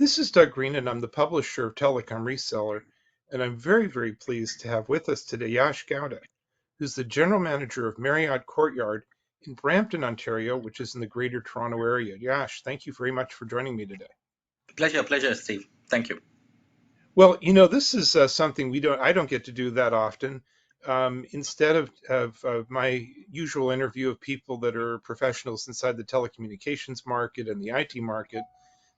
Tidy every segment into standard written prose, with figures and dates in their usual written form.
This is Doug Green, and I'm the publisher of Telecom Reseller, and I'm very, very pleased to have with us today Yash Gowda, who's the General Manager of Marriott Courtyard in Brampton, Ontario, which is in the Greater Toronto Area. Yash, thank you very much for joining me today. Pleasure, Steve. Thank you. Well, this is something I don't get to do that often. Instead of my usual interview of people that are professionals inside the telecommunications market and the IT market,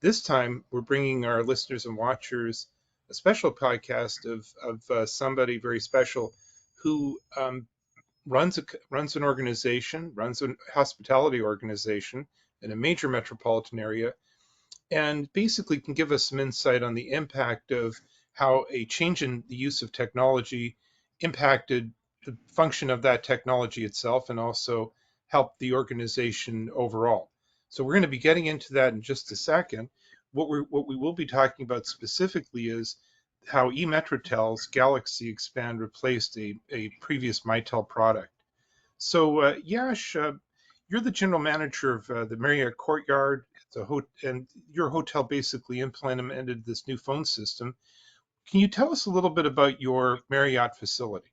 this time we're bringing our listeners and watchers a special podcast of somebody very special who runs an organization, runs a hospitality organization in a major metropolitan area, and basically can give us some insight on the impact of how a change in the use of technology impacted the function of that technology itself and also helped the organization overall. So we're going to be getting into that in just a second. What we will be talking about specifically is how E-Metrotel's Galaxy Expand replaced a previous Mitel product. So, Yash, you're the general manager of the Marriott Courtyard. And your hotel basically implemented this new phone system. Can you tell us a little bit about your Marriott facility?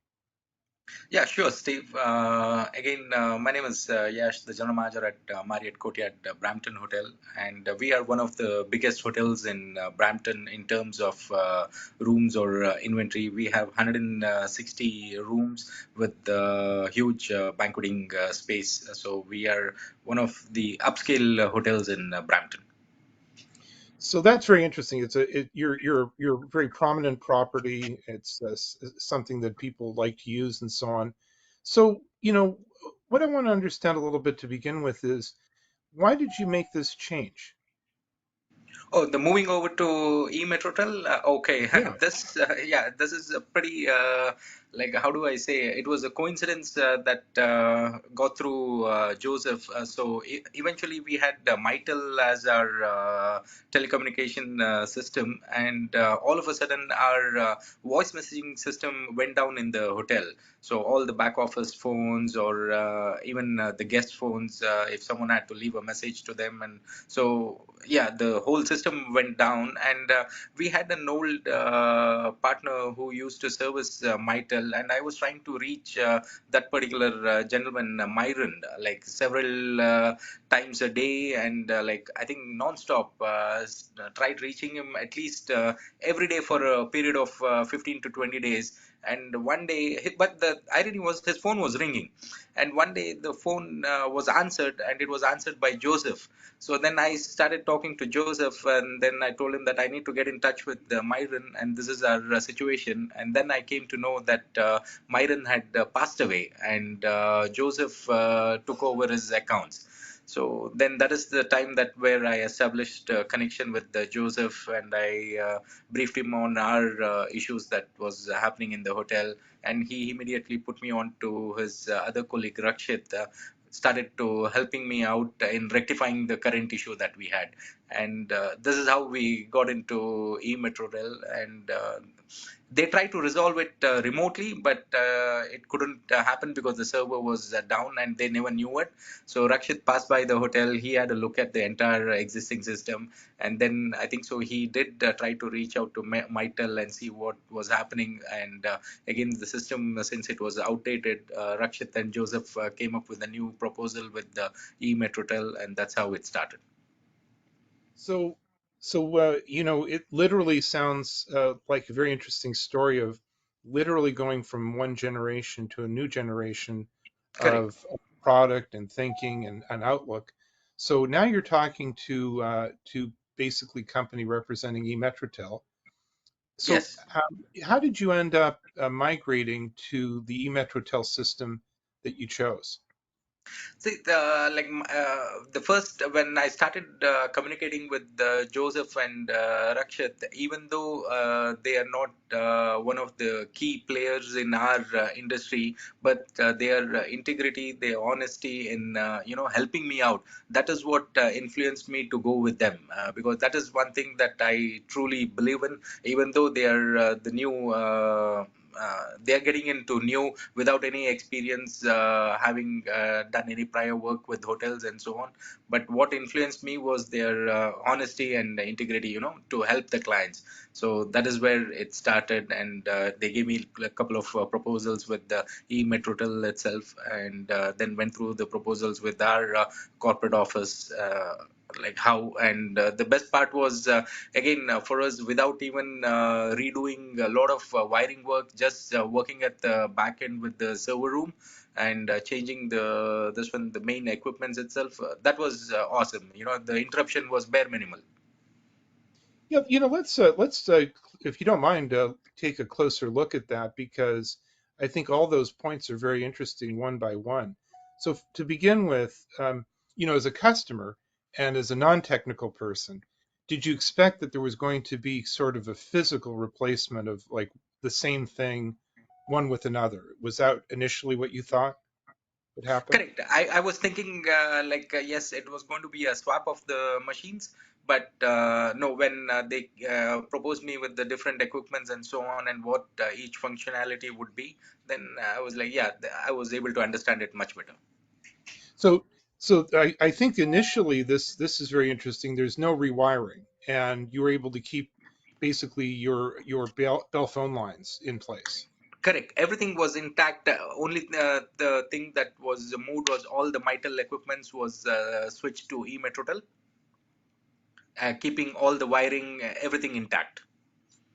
Yeah, sure, Steve. My name is Yash, the general manager at Marriott Courtyard Brampton Hotel, and we are one of the biggest hotels in Brampton in terms of rooms or inventory. We have 160 rooms with huge banqueting space. So we are one of the upscale hotels in Brampton. So that's very interesting. You're very prominent property. It's something that people like to use and so on. So, what I want to understand a little bit to begin with is why did you make this change? Oh, the moving over to E-Metrotel. Okay, Yeah. this is a pretty like how do I say? It was a coincidence that got through Joseph. Eventually we had Mitel as our telecommunication system, and all of a sudden our voice messaging system went down in the hotel. So all the back office phones or even the guest phones, if someone had to leave a message to them, and so yeah, the whole system went down, and we had an old partner who used to service Mitel, and I was trying to reach that particular gentleman, Myron, like several times a day, and like I think non-stop. Tried reaching him at least every day for a period of 15 to 20 days. And one day, but the irony was his phone was ringing, and one day the phone was answered, and it was answered by Joseph. So then I started talking to Joseph, and then I told him that I need to get in touch with Myron, and this is our situation. And then I came to know that Myron had passed away, and Joseph took over his accounts. So then that is the time that where I established a connection with Joseph, and I briefed him on our issues that was happening in the hotel, and he immediately put me on to his other colleague Rakshit, started to helping me out in rectifying the current issue that we had. And this is how we got into E-Metrotel, and they tried to resolve it remotely, but it couldn't happen because the server was down and they never knew it. So Rakshit passed by the hotel. He had a look at the entire existing system, and then I think so he did try to reach out to Mitel and see what was happening. And again, the system, since it was outdated, Rakshit and Joseph came up with a new proposal with the E-Metrotel, and that's how it started. So, it literally sounds like a very interesting story of literally going from one generation to a new generation Correct. of product and thinking and outlook. So now you're talking to basically company representing eMetrotel. So Yes. how did you end up migrating to the eMetrotel system that you chose? See, the first when I started communicating with Joseph and Rakshit, even though they are not one of the key players in our industry, but their integrity, their honesty in helping me out, that is what influenced me to go with them, because that is one thing that I truly believe in. Even though they are the new they are getting into new without any experience, having done any prior work with hotels and so on. But what influenced me was their honesty and integrity, to help the clients. So that is where it started, and they gave me a couple of proposals with the E-Metrotel itself, and then went through the proposals with our corporate office. Like how, and the best part was, again, for us, without even redoing a lot of wiring work, just working at the back end with the server room and changing the main equipments itself. That was awesome. The interruption was bare minimal. Yeah, let's if you don't mind, take a closer look at that because I think all those points are very interesting one by one. So to begin with, as a customer and as a non-technical person, did you expect that there was going to be sort of a physical replacement of like the same thing, one with another? Was that initially what you thought would happen? Correct. I was thinking, yes, it was going to be a swap of the machines, but no, when they proposed me with the different equipments and so on, and what each functionality would be, then I was like, yeah, I was able to understand it much better. So, so I think initially this is very interesting. There's no rewiring, and you were able to keep basically your Bell phone lines in place. Correct. Everything was intact. Only the thing that was moved was all the Mitel equipments was switched to E-Metrotel, keeping all the wiring, everything intact.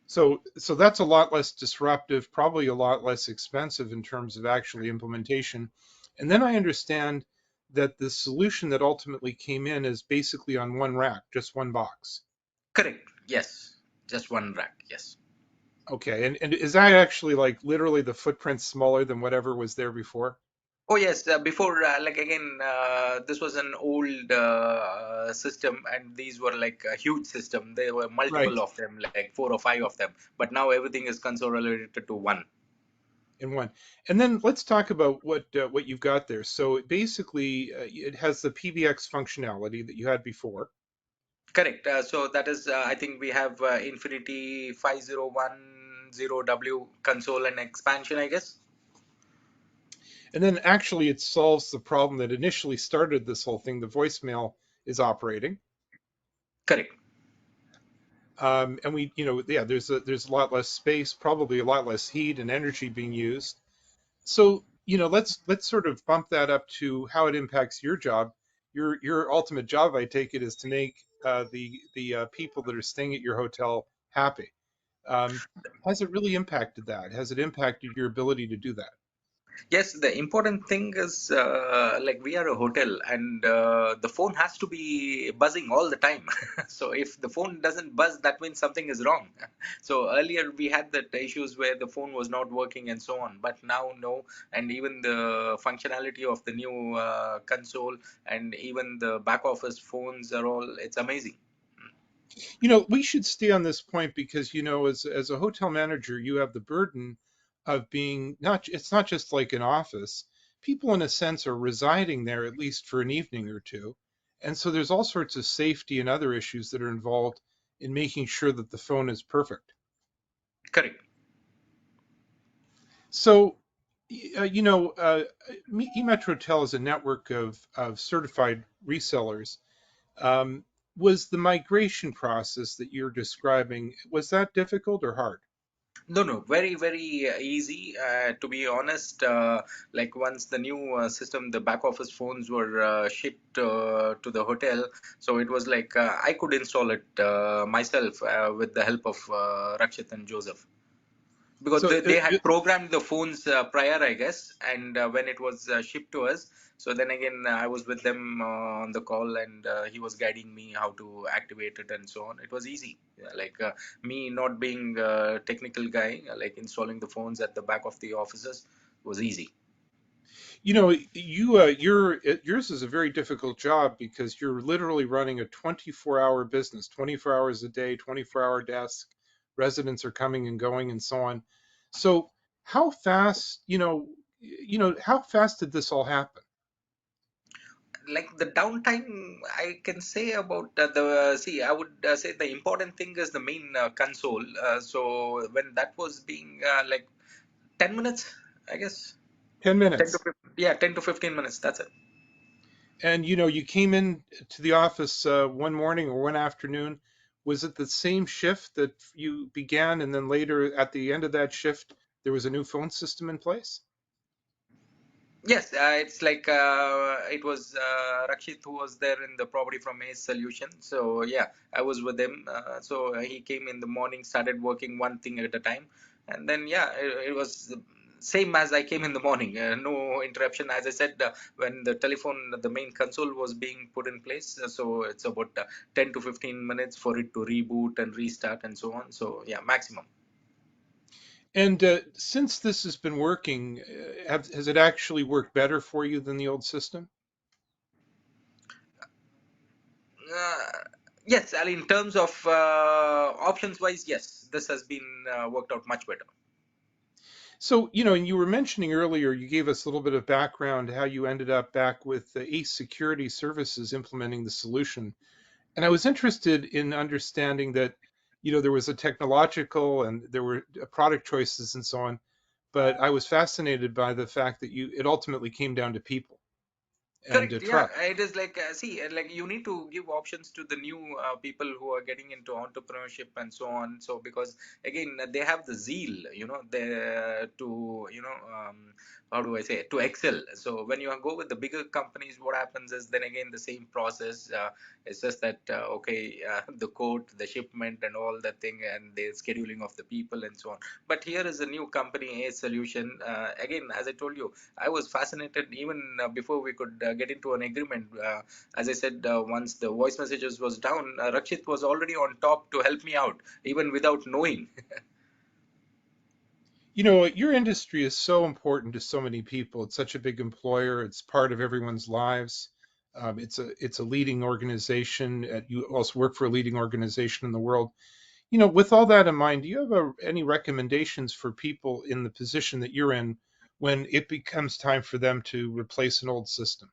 So that's a lot less disruptive, probably a lot less expensive in terms of actually implementation. And then I understand that the solution that ultimately came in is basically on one rack, just one box. Correct. Yes. Just one rack. Yes. Okay, and is that actually like literally the footprint smaller than whatever was there before? Oh yes, before, like again, this was an old system, and these were like a huge system. There were Right. multiple of them, like 4 or 5 of them. But now everything is consolidated to one. In one. And then let's talk about what you've got there. So basically, it has the PBX functionality that you had before, Correct. So that is, I think we have Infinity 5010W console and expansion, I guess. and then actually it solves the problem that initially started this whole thing. The voicemail is operating, Correct. and yeah, there's a lot less space, probably a lot less heat and energy being used. So let's sort of bump that up to how it impacts your job. Your ultimate job, I take it, is to make the people that are staying at your hotel happy. Um, has it really impacted that? Has it impacted your ability to do that? Yes, the important thing is, like we are a hotel, and the phone has to be buzzing all the time. So if the phone doesn't buzz, that means something is wrong. So earlier we had that issues where the phone was not working and so on, but now no, and even the functionality of the new console and even the back office phones are all, it's amazing. We should stay on this point because as a hotel manager, you have the burden of being not. It's not just like an office. People, in a sense, are residing there at least for an evening or two, and so there's all sorts of safety and other issues that are involved in making sure that the phone is perfect. Correct. So, eMetrotel is a network of certified resellers. Um, was the migration process that you're describing, was that difficult or hard? No, no, very, very easy. To be honest, like once the new system, the back office phones were shipped to the hotel, so it was like I could install it myself with the help of Rakshit and Joseph, because So, they had programmed the phones prior, I guess, and when it was shipped to us, so then again I was with them on the call, and he was guiding me how to activate it and so on. It was easy. Yeah, like me not being a technical guy, like installing the phones at the back of the offices was easy. yours is a very difficult job because you're literally running a 24-hour business, 24 hours a day, 24-hour desk. Residents are coming and going and so on. So, how fast, how fast did this all happen? Like the downtime, I can say about the see, I would say the important thing is the main console. So when that was being like 10 minutes, I guess. 10 10 to minutes. 15, yeah, 10 to 15 minutes. That's it. And you came in to the office one morning or one afternoon. Was it the same shift that you began, and then later at the end of that shift, there was a new phone system in place? Yes, it's like it was Rakshit who was there in the property from Ace Solution. So yeah, I was with him. So he came in the morning, started working one thing at a time, and then yeah, it was the same as I came in the morning. No interruption. As I said, when the telephone, the main console was being put in place, so it's about 10 to 15 minutes for it to reboot and restart and so on. So yeah, maximum. And since this has been working, has it actually worked better for you than the old system? Uh, yes, I mean, in terms of options wise, yes, this has been worked out much better. So, and you were mentioning earlier, you gave us a little bit of background how you ended up back with the Ace Security Services implementing the solution. And I was interested in understanding that, there was a technological and there were product choices and so on, but I was fascinated by the fact that it ultimately came down to people and Correct. Yeah, trust. it is like see, like you need to give options to the new people who are getting into entrepreneurship and so on. So because again, they have the zeal, they to how do I say it? To excel. So when you go with the bigger companies, what happens is then again the same process. It's just that okay, the code, the shipment, and all that thing, and the scheduling of the people and so on. But here is a new company, a solution. Again, as I told you, I was fascinated even before we could get into an agreement. As I said, once the voice messages was down, Rakshit was already on top to help me out, even without knowing. Your industry is so important to so many people. It's such a big employer. It's part of everyone's lives. It's a leading organization. You also work for a leading organization in the world. With all that in mind, do you have any recommendations for people in the position that you're in when it becomes time for them to replace an old system?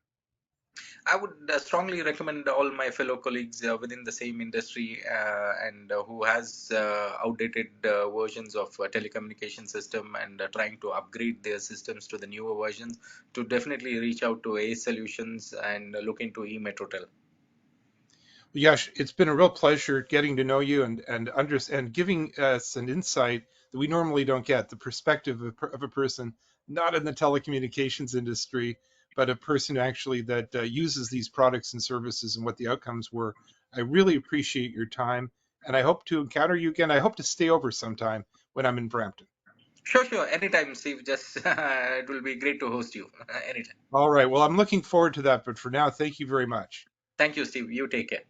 I would strongly recommend all my fellow colleagues within the same industry and who has outdated versions of telecommunication system and trying to upgrade their systems to the newer versions to definitely reach out to A Solutions and look into E-Metrotel. Yash, it's been a real pleasure getting to know you and giving us an insight that we normally don't get, the perspective of a person not in the telecommunications industry, but a person actually that uses these products and services and what the outcomes were. I really appreciate your time, and I hope to encounter you again. I hope to stay over sometime when I'm in Brampton. Sure, sure. Anytime, Steve. Just it will be great to host you anytime. All right. Well, I'm looking forward to that, but for now, thank you very much. Thank you, Steve. You take care.